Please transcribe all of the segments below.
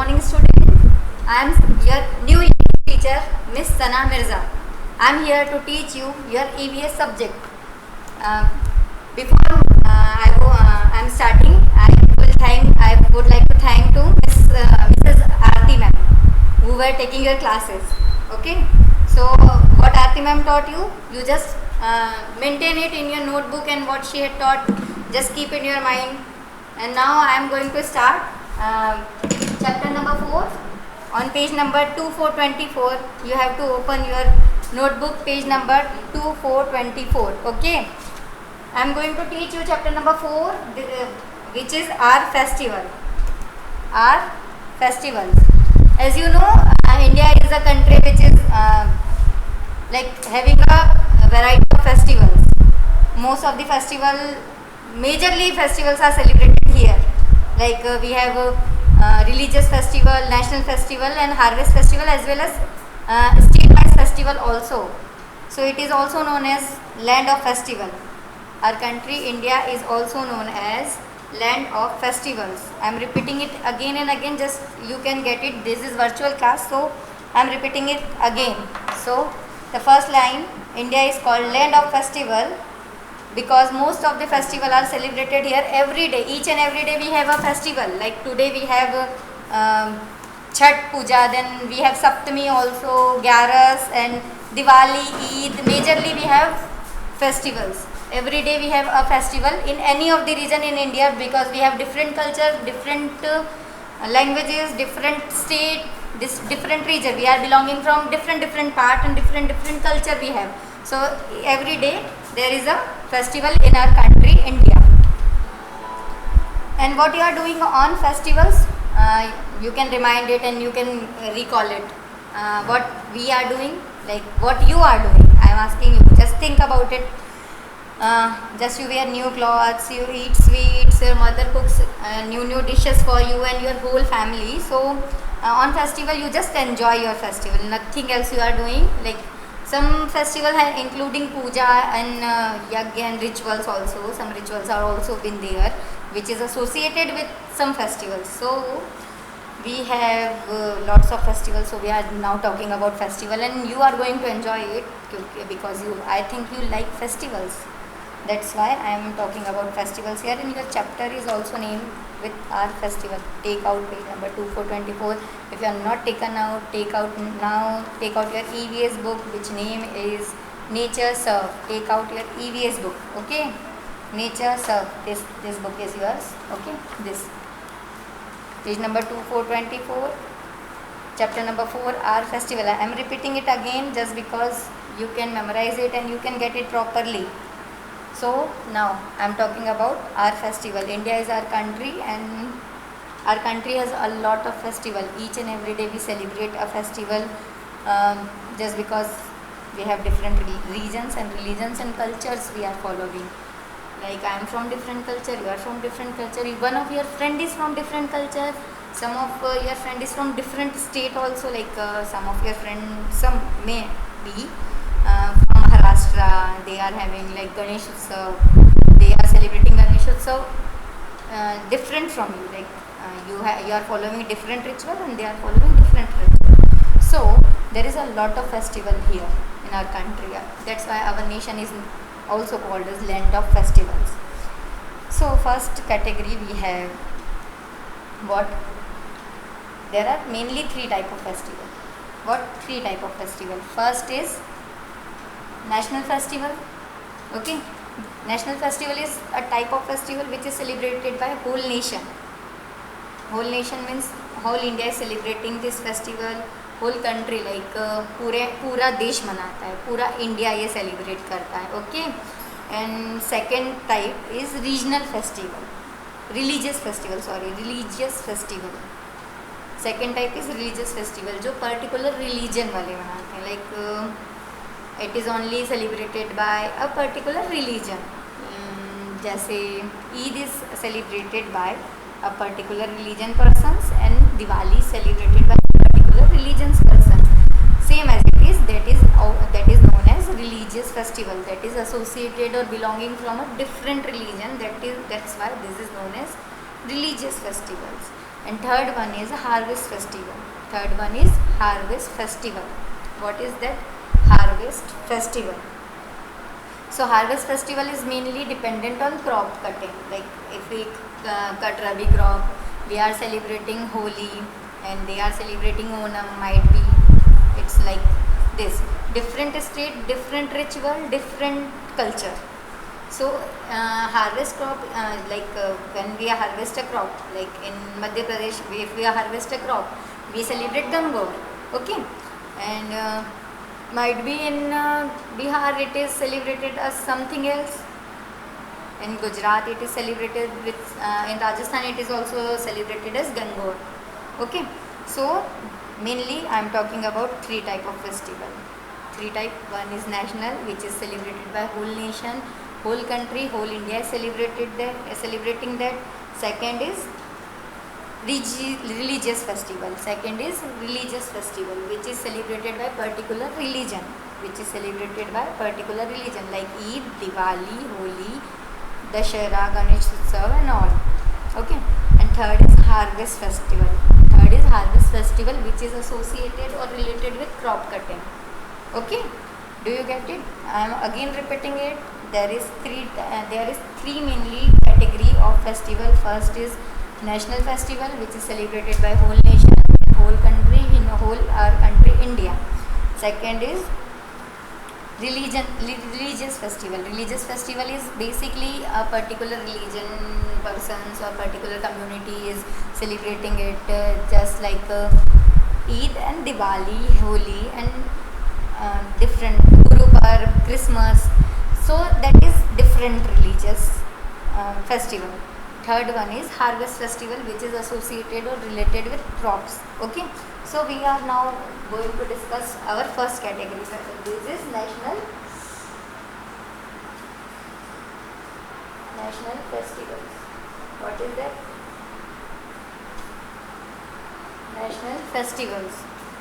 morning, student. I am your new teacher, Miss Sana Mirza. I am here to teach you your EVS subject. Uh, before I am starting, I would like to thank to Mrs. Aarti ma'am who were taking your classes. Okay. So what Aarti ma'am taught you, you just maintain it in your notebook, and what she had taught, just keep in your mind. And now I am going to start chapter number 4. On page number 2424, you have to open your notebook, page number 2424. Okay. I am going to teach you chapter number 4, which is our festival. Our festivals. As you know, India is a country which is like having a variety of festivals. Most of the majorly festivals are celebrated here. Like we have religious festival, national festival, and harvest festival, as well as state-wise festival also. So it is also known as land of festival. Our country India is also known as land of festivals. I am repeating it again and again, just you can get it. This is virtual class, so I am repeating it again. So the first line, India is called land of festival because most of the festival are celebrated here every day. Each and every day we have a festival. Like today we have Chhat Puja, then we have Saptami also, Gyaras and Diwali, Eid. Majorly we have festivals. Every day we have a festival in any of the region in India, because we have different culture, different languages, different state, different region. We are belonging from different part and different culture we have. So every day there is a festival in our country India. And what you are doing on festivals, you can remind it and you can recall it. What we are doing, like what you are doing, I am asking you, just think about it. Just you wear new clothes, you eat sweets, your mother cooks new dishes for you and your whole family. So on festival you just enjoy your festival, nothing else you are doing. Like some festival including puja and yagya and rituals also. Some rituals are also been there which is associated with some festivals. So we have lots of festivals, so we are now talking about festival, and you are going to enjoy it because I think you like festivals. That's why I am talking about festivals here, and your chapter is also named with our festival. Take out page number 2424. If you are not taken out, take out now. Take out your EVS book, which name is Nature Serve. Take out your EVS book. Okay, Nature Serve. This book is yours. Okay, this page number 2424. Chapter number 4, our festival. I am repeating it again just because you can memorize it and you can get it properly. So now I am talking about our festival. India is our country, and our country has a lot of festival. Each and every day we celebrate a festival just because we have different regions and religions and cultures we are following. Like I am from different culture, you are from different culture, one of your friend is from different culture, some of your friend is from different state also. Like some of your friend, some may be from Maharashtra, they are having like Ganesh Utsav, they are celebrating Ganesh Utsav different from you. Like you are following different ritual and they are following different ritual. So there is a lot of festival here in our country. That's why our nation is also called as land of festivals. So first category we have what? There are mainly 3 type of festival. What 3 type of festival? First is national festival. Okay, national festival is a type of festival which is celebrated by whole nation. Whole nation means whole India is celebrating this festival. Whole country, like पूरा देश मनाता है, पूरा India ये celebrate करता है. Okay. And second type is regional festival, religious festival. Second type is religious festival जो particular religion वाले मनाते हैं. Like it is only celebrated by a particular religion. जैसे Eid is celebrated by a particular religion persons and Diwali celebrated by particular religions person. Same as it is, that is known as religious festival, that is associated or belonging from a different religion. That's why this is known as religious festivals. And third one is harvest festival. Third one is harvest festival. What is that? Harvest festival. So harvest festival is mainly dependent on crop cutting. Like if we cut rabi crop, we are celebrating Holi, and they are celebrating Onam, might be. It's like this. Different state, different ritual, different culture. So harvest crop, when we harvest a crop, like in Madhya Pradesh, if we harvest a crop, we celebrate Gangaur. Okay, and might be in Bihar it is celebrated as something else. In Gujarat it is celebrated with, in Rajasthan it is also celebrated as Gangaur. Okay, so mainly I am talking about three type of festival. Three type. One is national, which is celebrated by whole nation, whole country, whole India is celebrating that. Second is religious festival. Second is religious festival, which is celebrated by particular religion, like Eid, Diwali, Holi, Dashera, Ganesh Utsav and all. Okay, and third is harvest festival. Which is associated or related with crop cutting. Okay, do you get it? I am again repeating it. There is three mainly category of festival. First is national festival, which is celebrated by whole nation, whole country, in whole our country India. Second is religious festival. Religious festival is basically a particular religion, persons or particular community is celebrating it, just like Eid and Diwali, Holi, and different Guru Parv, Christmas. So that is different religious festival. Third one is harvest festival, which is associated or related with crops. Okay, so we are now going to discuss our first category. This is national festivals. What is that? National festivals.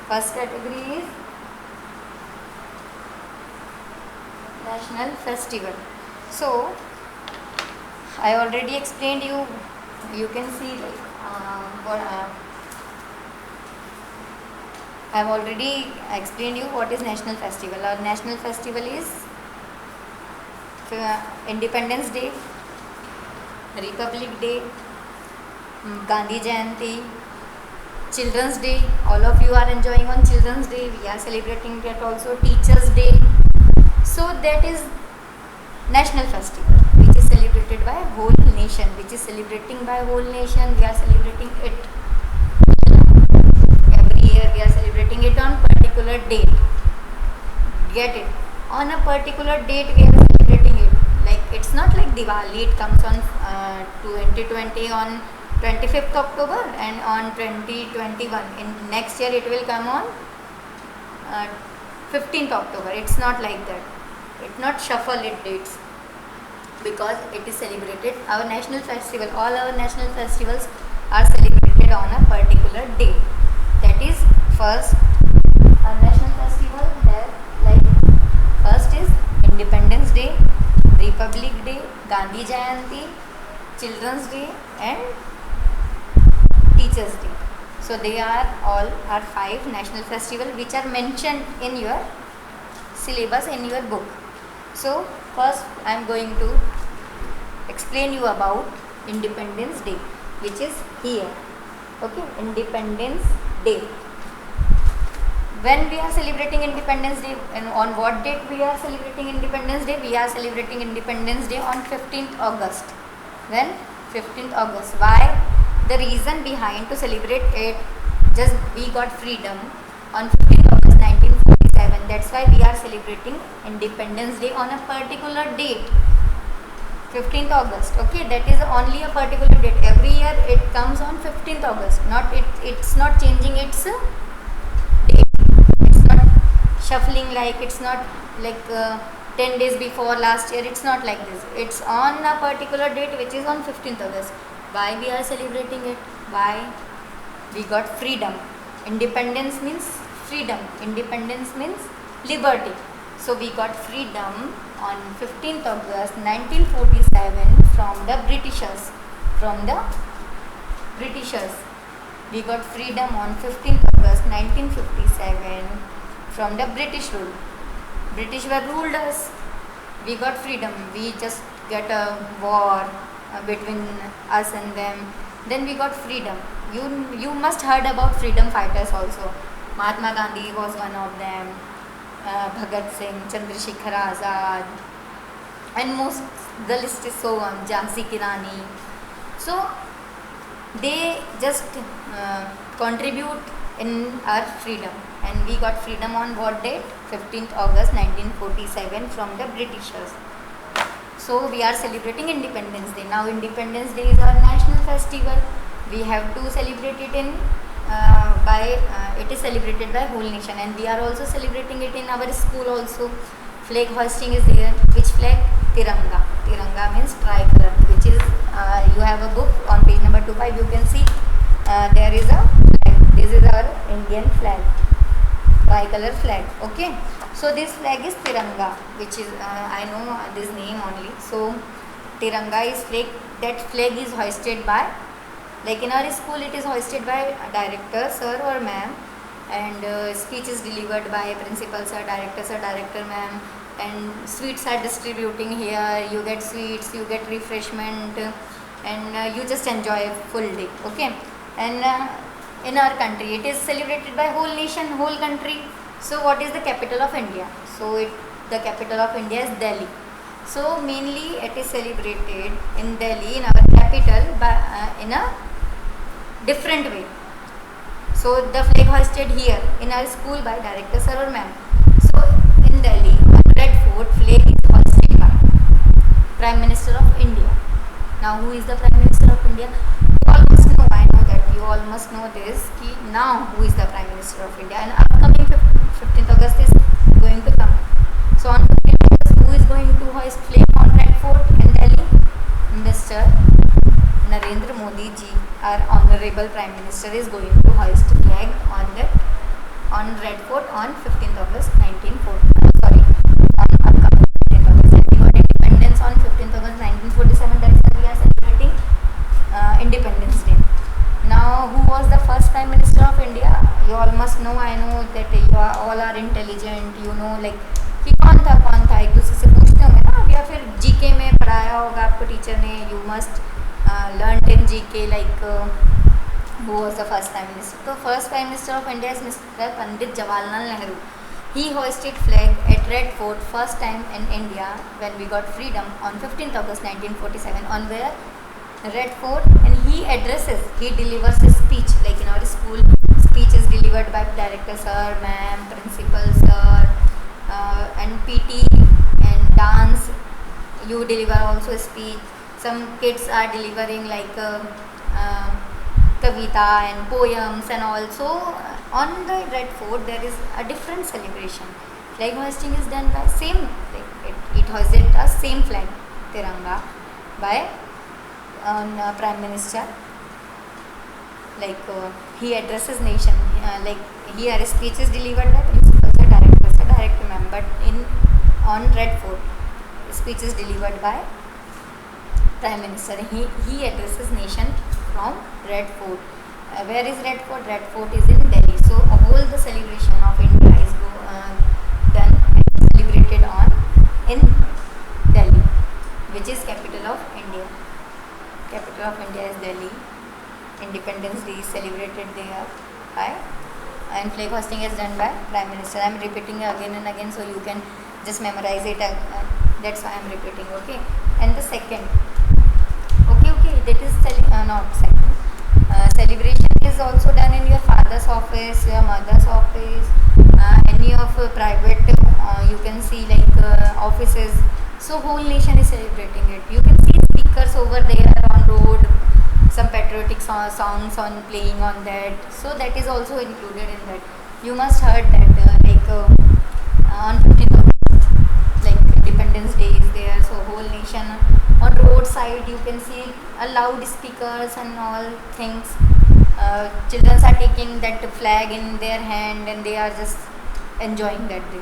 First category is national festival. So I already explained you. You can see I have already explained you what is national festival. Our national festival is Independence Day, Republic Day, Gandhi Jayanti, Children's Day. All of you are enjoying on Children's Day. We are celebrating that also. Teachers Day. So that is national festival, which is celebrated by whole nation. We are celebrating it. Every year we are celebrating it on particular date. Get it? On a particular date we are celebrating it. Like it's not like Diwali. It comes on 2020 on 25th October and on 2021. In next year it will come on 15th October. It's not like that. It's not shuffle it dates, because it is celebrated. Our national festival, all our national festivals are celebrated on a particular day. That is first a national festival. Like first is Independence Day, Republic Day, Gandhi Jayanti, Children's Day and Teachers Day. So they are all are 5 national festivals which are mentioned in your syllabus, in your book. So first I am going to explain you about Independence Day, which is here. Okay, Independence Day. When we are celebrating Independence Day, and on what date we are celebrating Independence Day? We are celebrating Independence Day on 15th August. When? 15th August. Why? The reason behind to celebrate it, just we got freedom on 15th August 1947. That's why we are celebrating Independence Day on a particular date. 15th August. Okay, that is only a particular date. Every year it comes on 15th August. It's not changing its date. It's not shuffling, like it's not like 10 days before last year. It's not like this. It's on a particular date which is on 15th August. Why we are celebrating it? Why? We got freedom. Independence means freedom. Independence means liberty. So we got freedom on 15th August 1947 from the Britishers, from the Britishers. We got freedom on 15th August 1957 from the British rule. British were ruled us. We got freedom. We just get a war between us and them. Then we got freedom. You must heard about freedom fighters also. Mahatma Gandhi was one of them. Bhagat Singh, Chandrasekhar Azad, and most, the list is so on. Jhansi Ki Rani. So they just contribute in our freedom, and we got freedom on what date? 15th August 1947 from the Britishers. So we are celebrating Independence Day. Now Independence Day is our national festival. We have to celebrate it in it is celebrated by whole nation, and we are also celebrating it in our school also. Flag hoisting is there. Which flag? Tiranga. Tiranga means tricolor, which is you have a book on page number 25. You can see there is a flag. This is our Indian flag, tricolor flag. Okay. So this flag is Tiranga, which is I know this name only. So Tiranga is flag. That flag is hoisted by, like in our school, it is hoisted by a director sir or ma'am, and speech is delivered by principal sir, director ma'am, and sweets are distributing here. You get sweets, you get refreshment, and you just enjoy a full day. Okay. And in our country, it is celebrated by whole nation, whole country. So what is the capital of India? So the capital of India is Delhi. So mainly it is celebrated in Delhi, in our capital, in a different way. So the flag hoisted here in our school by director sir or ma'am. So in Delhi, Red Fort flag is hoisted by Prime Minister of India. Now who is the Prime Minister of India? You all must know. I know that you all must know this. Now who is the Prime Minister of India? And upcoming 15th August is going to come. So on 15th August, who is going to hoist flag on Red Fort in Delhi? Mr. Narendra Modi ji, our honorable Prime Minister, is going to hoist flag on Red Fort on 15th August 1940. Sorry, on upcoming 15th August. And we got independence on 15th August 1947. That's why we are celebrating Independence Day. Now, who was the first Prime Minister of India? You all must know. I know that you all are intelligent. You know, like कि कौन था एक दूसरे से पूछते होंगे ना, या फिर जीके में पढ़ाया होगा आपको टीचर ने. You must learned in GK like who was the first Prime Minister. So first Prime Minister of India is Mr. Pandit Jawaharlal Nehru. He hoisted flag at Red Fort first time in India when we got freedom on 15th August 1947 on where? Red Fort, and he delivers his speech, like in our school speech is delivered by director sir, ma'am, principal sir, and PT and dance. You deliver also a speech. Some kids are delivering like kavita and poems, and also on the Red Fort there is a different celebration. Flag hoisting is done by same, like it hoisted a same flag, Tiranga, by Prime Minister. Like he addresses nation, like here speech is delivered by principal sir, director ma'am, but on Red Fort speech is delivered by Prime Minister. He addresses nation from Red Fort. Where is Red Fort? Red Fort is in Delhi. So all the celebration of India is done and celebrated in Delhi, which is capital of India. Capital of India is Delhi. Independence Day is celebrated there by, and flag hosting is done by Prime Minister. I am repeating again and again so you can just memorize it. That's why I am repeating. Okay. And the second. Okay, that is not second. Celebration is also done in your father's office, your mother's office, any of private, you can see like offices. So whole nation is celebrating it. You can see speakers over there on road, some patriotic songs on playing on that. So that is also included in that. You must heard that on 15th August, like Independence Day is there. So whole nation on roadside you can see loudspeakers and all things. Children are taking that flag in their hand and they are just enjoying that day.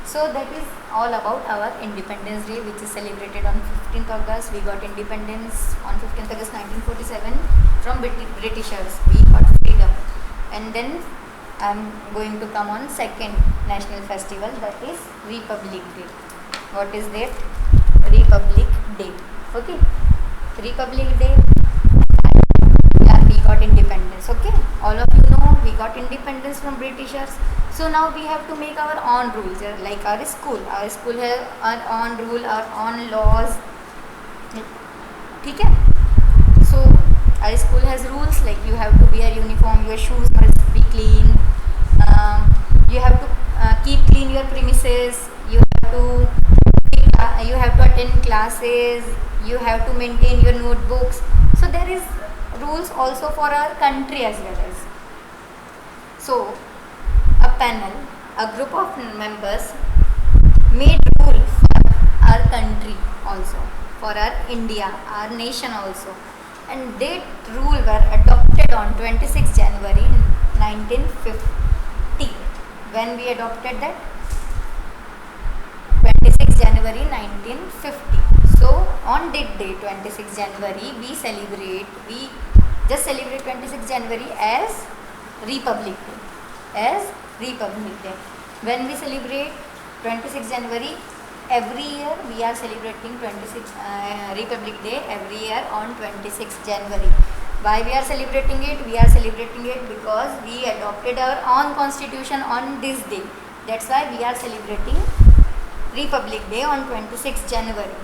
So that is all about our Independence Day, which is celebrated on 15th August. We got independence on 15th August 1947 from Britishers. We got freedom. And then I'm going to come on second national festival, that is Republic Day. What is that? Republic Day. Okay. Republic Day. Yeah, we got independence. Okay. All of you know we got independence from Britishers. So now we have to make our own rules, like our school. Our school has our own rule, our own laws. ठीक है? So our school has rules like you have to wear uniform, your shoes must be clean. You have to keep clean your premises. You have to attend classes. You have to maintain your notebooks. So there is rules also for our country as well as. So a panel, a group of members made rule for our country also, for our India, our nation also, and that rule were adopted on 26 January 1950. When we adopted that? 26 January 1950. So on that day, 26 January, we just celebrate 26 January as Republic Day. As Republic Day. When we celebrate 26 January, every year we are celebrating Republic Day every year on 26 January. Why we are celebrating it? We are celebrating it because we adopted our own constitution on this day. That's why we are celebrating Republic Day on 26 January.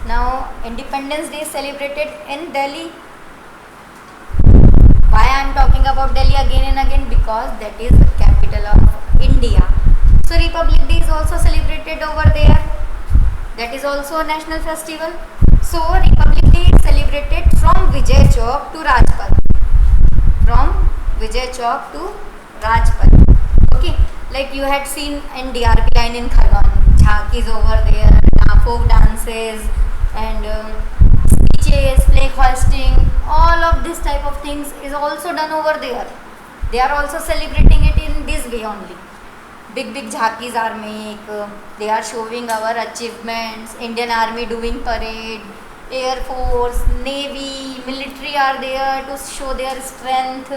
Now Independence Day is celebrated in Delhi. Why I am talking about Delhi again and again? Because that is the capital of India. So Republic Day is also celebrated over there. That is also a national festival. So Republic Day is celebrated from Vijay Chowk to Rajpath. From Vijay Chowk to Rajpath. Okay, like you had seen in DRP line in Khargone, jhankis over there, folk dances and speeches, flag hoisting, all of this type of things is also done over there. They are also celebrating it in this way only. Big jhankis are made. They are showing our achievements. Indian Army doing parade, Air Force, Navy, military are there to show their strength,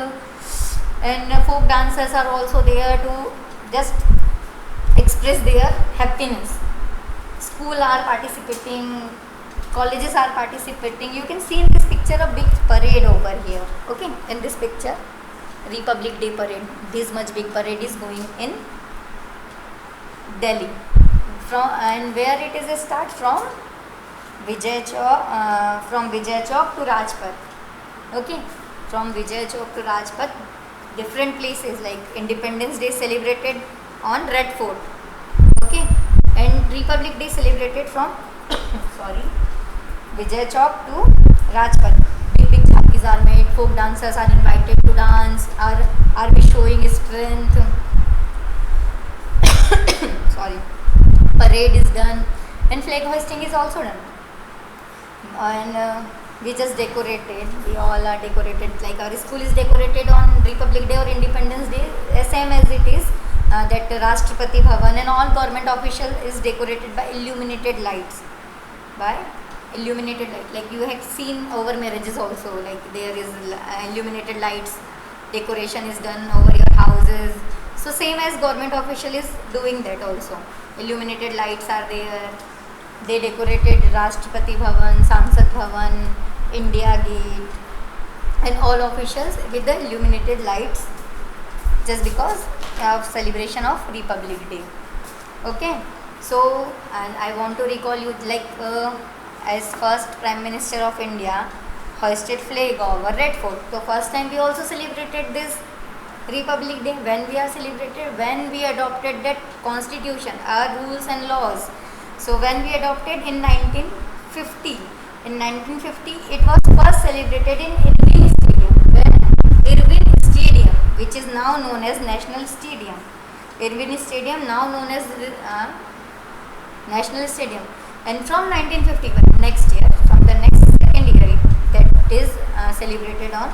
and folk dancers are also there to just express their happiness. School are participating, colleges are participating. You can see in this picture a big parade over here. Okay, in this picture, Republic Day parade. This much big parade is going in Delhi. And where it is start from Vijay Chowk to Rajpath. Okay, from Vijay Chowk to Rajpath, different places like Independence Day celebrated on Red Fort. Okay, and Republic Day celebrated from Vijay Chowk to Rajpath. Big jhankis are made. Folk dancers are invited to dance. Are we showing strength? Parade is done, and flag hoisting is also done. And we just decorated. We all are decorated. Like our school is decorated on Republic Day or Independence Day, same as it is. That Rashtrapati Bhavan and all government official is decorated by illuminated lights. Like you have seen over marriages also. Like there is illuminated lights. Decoration is done over your houses. So same as government official is doing that also. Illuminated lights are there. They decorated Rashtrapati Bhavan, Sansad Bhavan, India Gate, and all officials with the illuminated lights, just because of celebration of Republic Day. Okay, so and I want to recall you, like as first Prime Minister of India hoisted flag over Red Fort. So first time we also celebrated this Republic Day. When we are celebrated, when we adopted that constitution, our rules and laws. So when we adopted in 1950, it was first celebrated in Irving Stadium, which is now known as National Stadium. Irving Stadium, now known as National Stadium. And from 1951, next year, from the next second year, that is celebrated on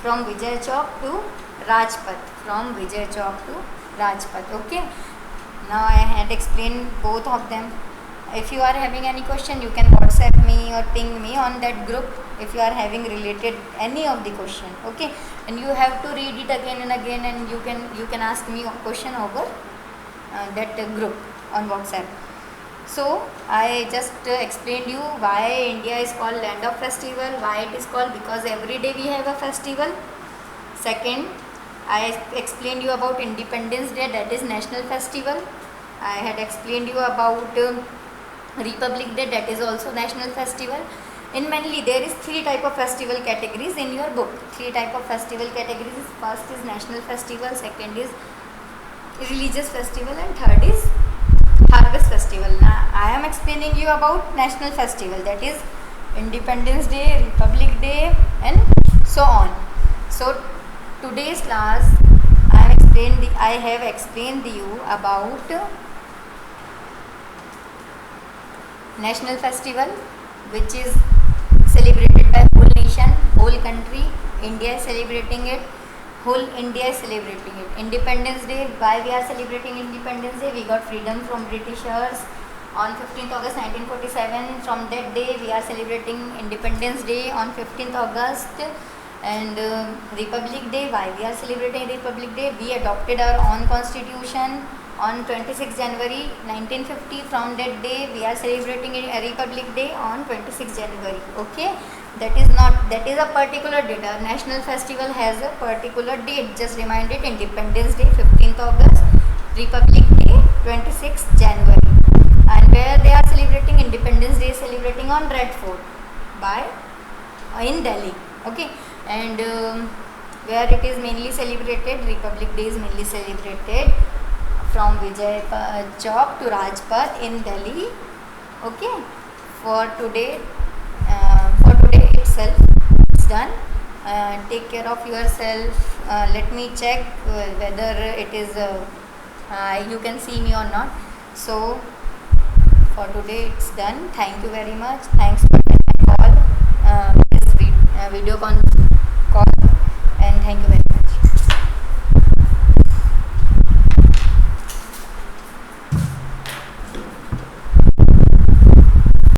from Vijay Chowk to Rajpath. From Vijay Chowk to Rajpath. Okay. Now I had explained both of them. If you are having any question, you can WhatsApp me or ping me on that group if you are having related any of the question. Okay, and you have to read it again and again, and you can ask me a question over that group on WhatsApp. So I just explained you why India is called land of festival, why it is called, because every day we have a festival. Second, I explained you about Independence Day, that is national festival. I had explained you about Republic Day, that is also national festival. In mainly there is three type of festival categories in your book. Three type of festival categories. First is national festival, second is religious festival, and third is harvest festival. Now I am explaining you about national festival, that is Independence Day, Republic Day, and so on. So today's class I have explained you about national festival, which is celebrated by whole nation, whole country. India is celebrating it. Whole India is celebrating it. Independence Day, why we are celebrating Independence Day? We got freedom from Britishers on 15th August 1947. From that day we are celebrating Independence Day on 15th August. And Republic Day, why we are celebrating Republic Day? We adopted our own constitution on 26 January 1950. From that day we are celebrating a Republic Day on 26 January. Okay, that is a particular date. Our national festival has a particular date. Just remind it: Independence Day 15th August, Republic Day 26 January. And where they are celebrating Independence Day, celebrating on Red Fort by in Delhi. Okay, and where it is mainly celebrated, Republic Day is mainly celebrated from Vijay Chowk to Rajpath in Delhi. Okay, for today itself it's done. Take care of yourself. Let me check whether it is you can see me or not. So for today it's done. Thank you very much. Thanks for